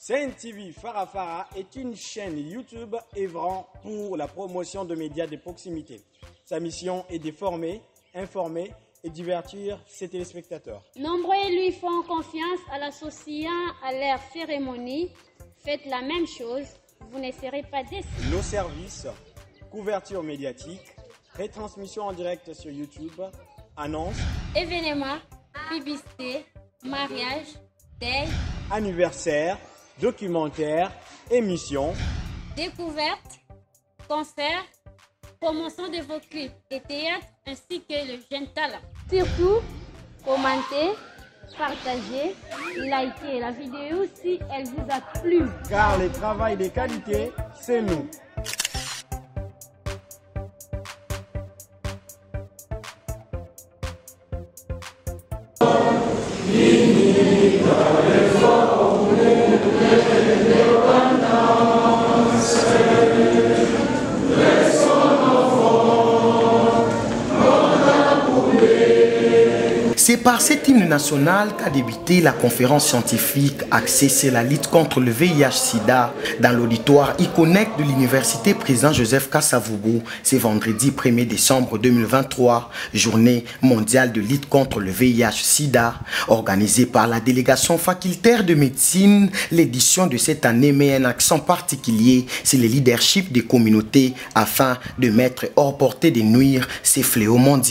Sen TV Farafara est une chaîne YouTube œuvrant pour la promotion de médias de proximité. Sa mission est de former, informer et divertir ses téléspectateurs. Nombreux lui font confiance en l'associant à leur cérémonie. Faites la même chose, vous ne serez pas déçus. Nos services, couverture médiatique, retransmission en direct sur YouTube, annonces, événements, publicité, mariage, deuil, anniversaire, documentaires, émissions, découvertes, concerts, promotion de vos clips et théâtre ainsi que le jeune talent. Surtout, commentez, partagez, likez la vidéo si elle vous a plu. Car le travail de qualité, c'est nous. C'est par cet hymne national qu'a débuté la conférence scientifique axée sur la lutte contre le VIH-Sida dans l'auditoire Iconnect de l'université président Joseph Kasavubu. C'est vendredi 1er décembre 2023, journée mondiale de lutte contre le VIH-Sida. Organisée par la délégation facultaire de médecine, l'édition de cette année met un accent particulier sur le leadership des communautés afin de mettre hors portée de nuire ces fléaux mondiaux.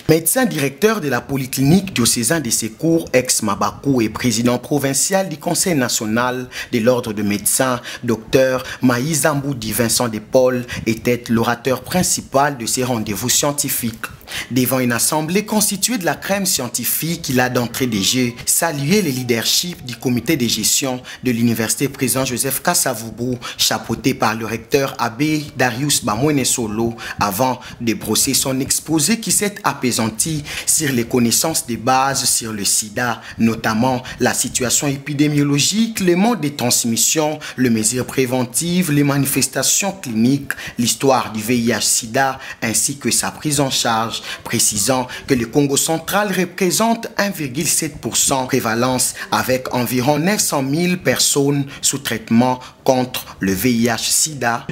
Médecin directeur de la polyclinique diocésain des secours ex-Mabakou et président provincial du Conseil national de l'ordre de médecins, Dr Maïzamboudi Vincent de Paul était l'orateur principal de ces rendez-vous scientifiques. Devant une assemblée constituée de la crème scientifique, il a d'entrée de jeu salué le leadership du comité de gestion de l'université président Joseph Kasavubu, chapeauté par le recteur abbé Darius Bamwene Solo, avant de brosser son exposé qui s'est apaisanti sur les connaissances de base sur le sida, notamment la situation épidémiologique, les modes de transmission, les mesures préventives, les manifestations cliniques, l'histoire du VIH-Sida ainsi que sa prise en charge, précisant que le Congo central représente 1,7% prévalence avec environ 900 000 personnes sous traitement contre le VIH-Sida.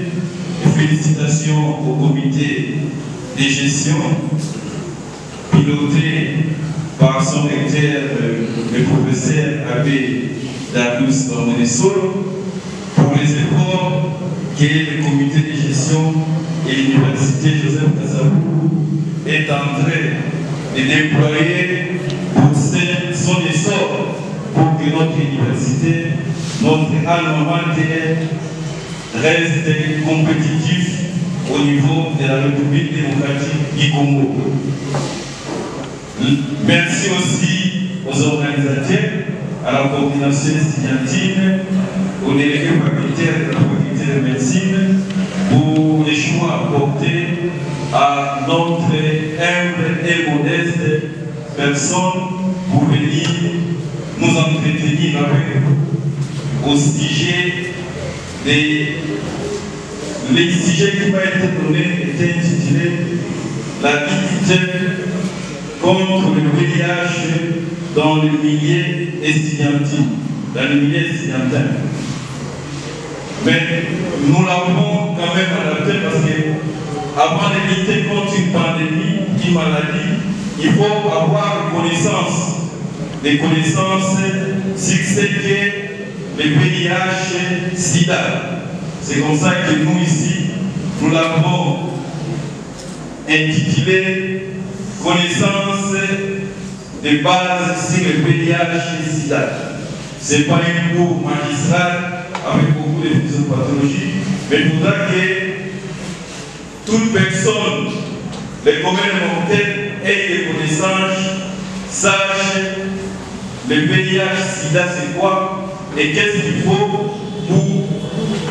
Félicitations au comité de gestion piloté par son recteur, le professeur Abbé Darius Bamwene Solo, pour les efforts que le comité de gestion et l'université Joseph Kasavubu est en train de déployer pour son essor pour que notre université, notre alma mater reste compétitif au niveau de la République démocratique du Congo. Merci aussi aux organisateurs, à la coordination estudiantine, aux délégués facultaires de la faculté de médecine pour les choix apportés à notre humble et modeste personne pour venir nous entretenir avec vous au sujet le sujet qui va être donné était intitulé la lutte contre le VIH dans le milieu estudiantin, Mais nous l'avons quand même adapté parce que avant de lutter contre une pandémie, une maladie, il faut avoir des connaissances sur ce qu'est le VIH-Sida. C'est comme ça que nous ici, nous l'avons intitulé connaissance de base sur le VIH-Sida. Ce n'est pas un cours magistral avec beaucoup de physiopathologie, mais il faudra que toute personne, les communes mortelles, ait des connaissances, sache le VIH-Sida c'est quoi et qu'est-ce qu'il faut pour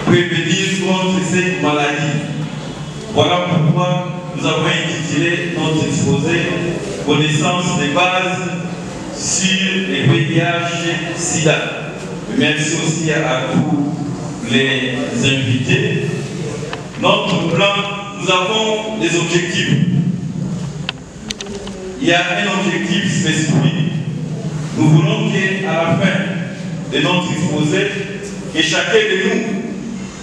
prévenir contre cette maladie. Voilà pourquoi nous avons intitulé notre exposé connaissance de base sur le VIH-Sida. Merci aussi à tous les invités. Notre plan, nous avons des objectifs. Il y a un objectif spécifique. Nous voulons qu'à la fin de notre exposé, que chacun de nous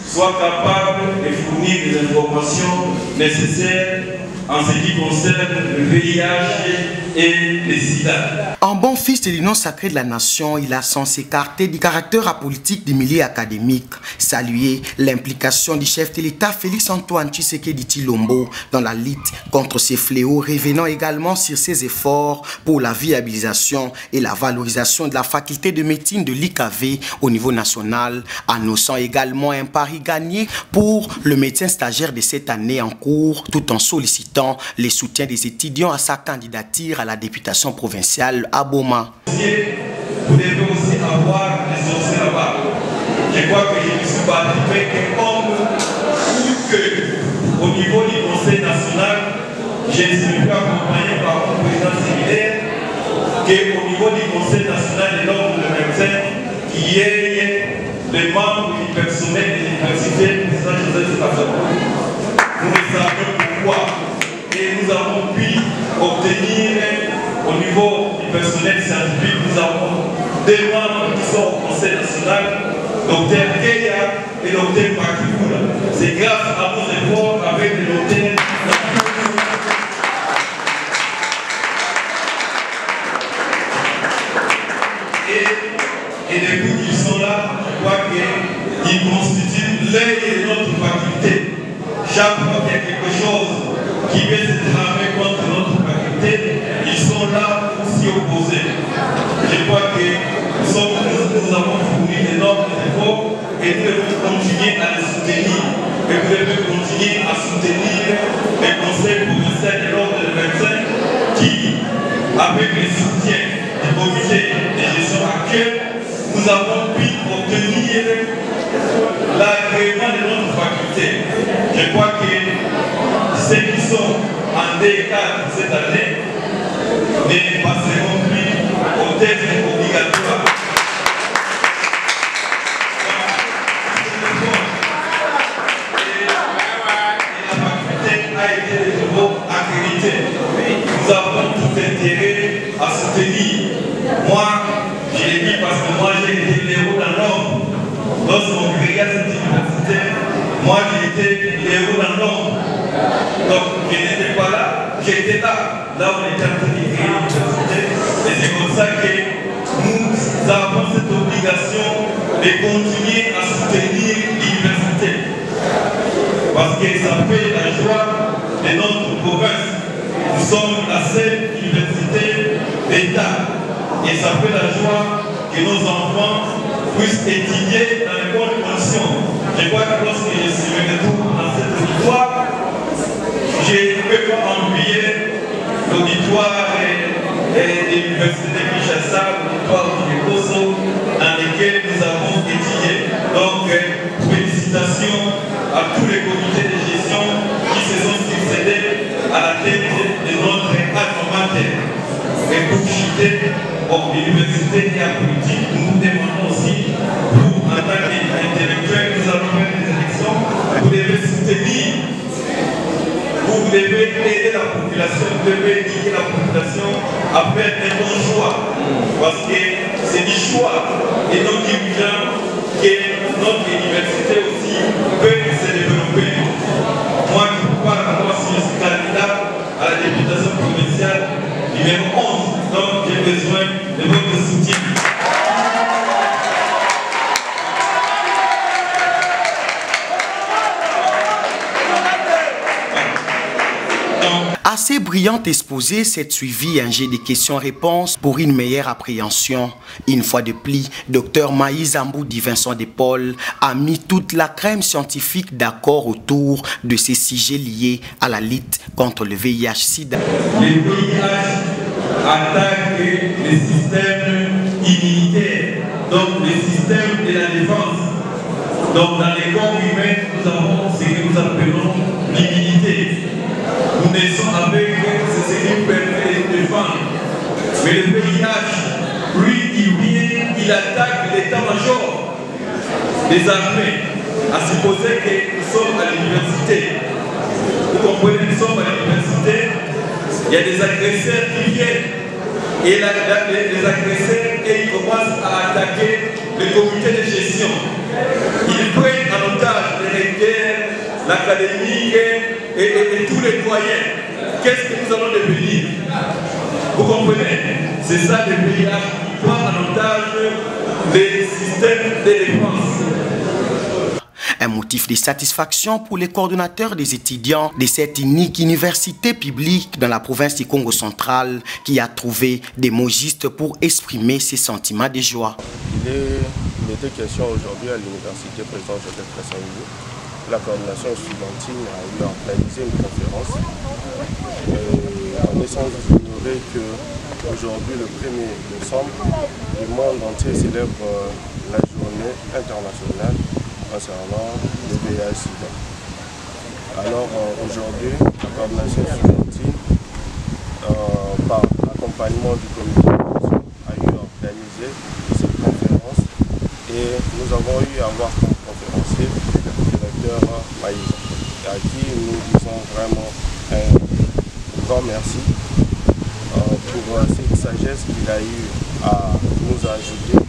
soit capable de fournir les informations nécessaires en ce qui concerne le VIH et le sida. En bon fils de l'Union sacrée de la nation, il a sans s'écarter du caractère apolitique du milieu académique, saluer l'implication du chef de l'État Félix-Antoine Tshisekedi Tshilombo dans la lutte contre ces fléaux, revenant également sur ses efforts pour la viabilisation et la valorisation de la faculté de médecine de l'IKV au niveau national, annonçant également un pari gagné pour le médecin stagiaire de cette année en cours, tout en sollicitant les soutiens des étudiants à sa candidature à la députation provinciale à Boma. Vous devez aussi avoir les sources là-bas. Je crois que je me suis battu comme ou que au niveau du Conseil national, je ne suis plus accompagné par mon président séminaire, qu'au niveau du Conseil national de l'ordre de médecins, qu'il y ait les membres du personnel de l'université, le président Joseph Kassabou. Nous le savons pourquoi. Et nous avons pu obtenir au niveau du personnel scientifique, nous avons des membres qui sont au Conseil national, Dr Keya et Dr Makikoula. C'est grâce à nos efforts avec le Dr. Et depuis qu'ils sont là, je crois qu'ils constituent l'œil de notre faculté. Chaque fois qu'il y a quelque chose qui vient se tramer contre notre faculté, ils sont là pour s'y opposer. Je crois que nous avons fourni d'énormes efforts et nous devons continuer à les soutenir. Et vous devez continuer à soutenir les conseils provinciaux de l'ordre des médecins qui, avec le soutien du comité de gestion actuel, nous avons pu obtenir l'agrément de notre faculté. Je crois que ceux qui sont en D4 cette année ne passeront plus au test obligatoire. Et la faculté a été de nouveau accréditée. Nous avons tout intérêt à soutenir. Moi, je l'ai dit parce que moi j'ai été l'héros dans l'ombre. Lorsqu'on créait cette université, moi j'ai été l'héros dans l'ombre. Donc je n'étais pas là, j'étais là. Là on était en train de créer l'université. Et c'est comme ça que nous avons cette obligation de continuer à soutenir l'université. Parce que ça fait la joie de notre province. Nous sommes la seule université d'État. Et ça fait la joie que nos enfants puissent étudier dans les bonnes conditions. Je crois que lorsque je suis retour dans cette auditoire, je ne peux pas envier l'auditoire de l'université de Kinshasa, l'auditoire de Koso, dans lesquels nous avons étudié. Donc, félicitations à tous les comités de gestion qui se sont succédés à la tête de notre alma mater. Et pour chuter, l'université et la politique, nous demandons aussi, pour en tant qu'intellectuels, nous allons faire des élections, vous devez soutenir, vous devez aider la population, vous devez éduquer la population à faire un bon choix. Parce que c'est du choix et nos dirigeants que notre université aussi peut se développer. Moi qui vous parle, moi si je suis candidat à la députation provinciale numéro 11, donc j'ai besoin de votre soutien. Assez brillant exposé, s'est suivi un jeu de questions-réponses pour une meilleure appréhension. Une fois de plus, Dr Maïs Amboudi Vincent de Paul a mis toute la crème scientifique d'accord autour de ces sujets liés à la lutte contre le VIH-Sida. Le VIH attaque les systèmes immunitaires, donc le système de la défense. Donc dans les corps humains, nous avons ce que nous appelons l'immunité. Nous naissons avec ce qui permet de défendre. Mais le VIH, lui, il vient, il attaque l'état-major des armées, à supposer que nous sommes à l'université. Vous comprenez, nous sommes à l'université, il y a des agresseurs qui viennent. Et les agresseurs, et ils commencent à attaquer le comité de gestion. l'académique et tous les moyens. Qu'est-ce que nous allons devenir? Vous comprenez? C'est ça le VIH qui prend en otage les systèmes de défense. Un motif de satisfaction pour les coordonnateurs des étudiants de cette unique université publique dans la province du Congo central qui a trouvé des mots justes pour exprimer ses sentiments de joie. Il était question aujourd'hui à l'université président Joseph Kassavubu. La coordination estudiantine a eu à organiser une conférence. En essence, vous ignorez qu'aujourd'hui, le 1er décembre, le monde entier célèbre la journée internationale concernant le VIH-Sida. Alors aujourd'hui, la coordination estudiantine, par l'accompagnement du comité a eu à organiser cette conférence et nous avons eu à voir comme conférencier le directeur Maïs, à qui nous disons vraiment un grand merci pour cette sagesse qu'il a eu à nous ajouter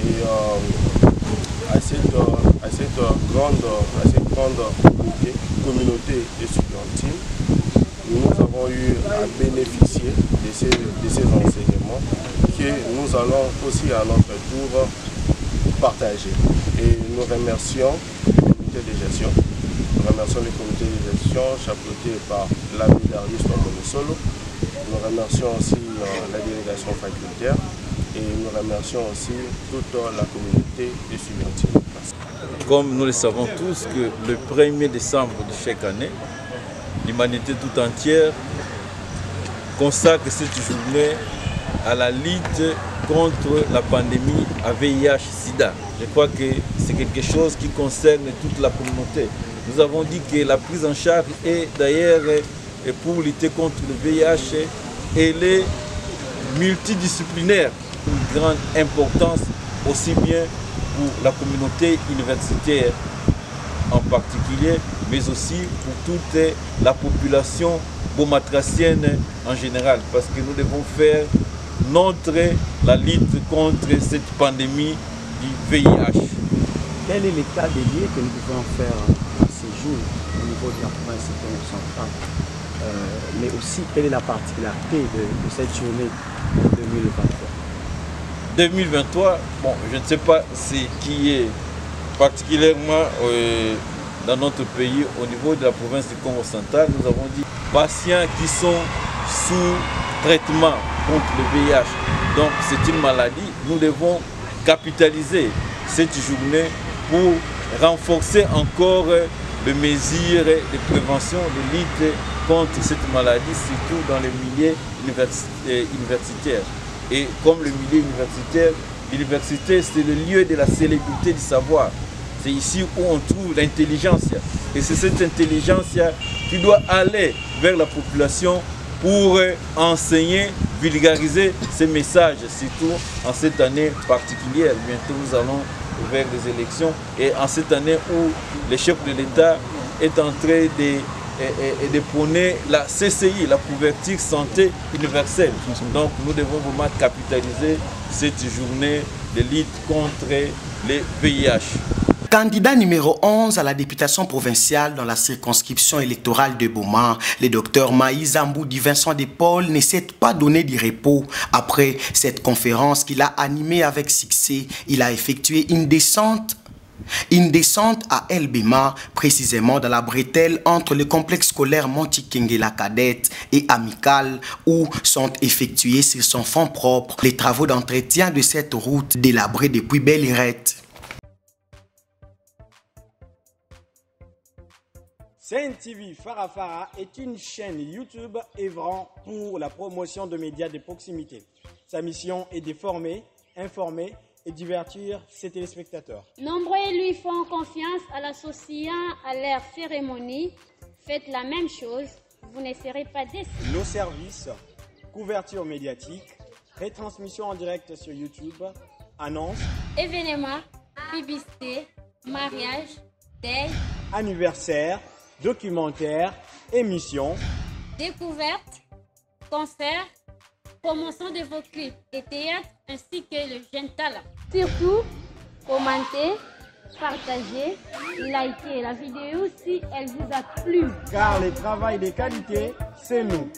et à cette grande communauté estudiantine. Nous avons eu à bénéficier de ces enseignements que nous allons aussi à notre tour partager. Et nous remercions le comité de gestion. Nous remercions le comité de gestion chapeauté par l'abbé Darius Solo. Nous remercions aussi la délégation facultaire et nous remercions aussi toute la communauté estudiantine. Comme nous le savons tous que le 1er décembre de chaque année, l'humanité tout entière consacre cette journée à la lutte contre la pandémie à VIH-Sida. Je crois que c'est quelque chose qui concerne toute la communauté. Nous avons dit que la prise en charge est d'ailleurs pour lutter contre le VIH, elle est multidisciplinaire, une grande importance aussi bien pour la communauté universitaire en particulier, mais aussi pour toute la population beaumatracienne en général, parce que nous devons faire la lutte contre cette pandémie du VIH. Quel est l'état des lieux que nous devons faire à ces jours au niveau de la province centrale, mais aussi quelle est la particularité de cette journée 2023? 2023, bon, je ne sais pas ce qui est particulièrement dans notre pays, au niveau de la province du Congo central, nous avons dit patients qui sont sous traitement contre le VIH. Donc c'est une maladie. Nous devons capitaliser cette journée pour renforcer encore les mesures de prévention, de lutte contre cette maladie, surtout dans les milieux universitaires. Et comme le milieu universitaire, l'université c'est le lieu de la célébrité du savoir. C'est ici où on trouve l'intelligence. Et c'est cette intelligence qui doit aller vers la population pour enseigner, vulgariser ces messages, surtout en cette année particulière. Bientôt nous allons vers les élections et en cette année où le chef de l'État est en train de prôner la CCI, la couverture santé universelle. Donc nous devons vraiment capitaliser cette journée de lutte contre les VIH. Candidat numéro 11 à la députation provinciale dans la circonscription électorale de Boma, le docteur Maïs Zamboudi Vincent Despaul ne s'est pas donné du repos. Après cette conférence qu'il a animée avec succès, il a effectué une descente à El Bema, précisément dans la bretelle entre le complexe scolaire Montikengela Cadette et Amical, où sont effectués sur son fonds propre les travaux d'entretien de cette route délabrée depuis Belle-Irette. CNTV Farafara est une chaîne YouTube œuvrant pour la promotion de médias de proximité. Sa mission est de former, informer et divertir ses téléspectateurs. Nombreux lui font confiance en l'associant à leur cérémonie. Faites la même chose, vous ne serez pas déçus. Nos services, couverture médiatique, retransmission en direct sur YouTube, annonces, événements, publicité, mariage, deuil, anniversaire, documentaires, émissions, découvertes, concerts, promotion de vos clips et théâtres ainsi que le jeune talent. Surtout, commentez, partagez, likez la vidéo si elle vous a plu. Car le travail de qualité, c'est nous.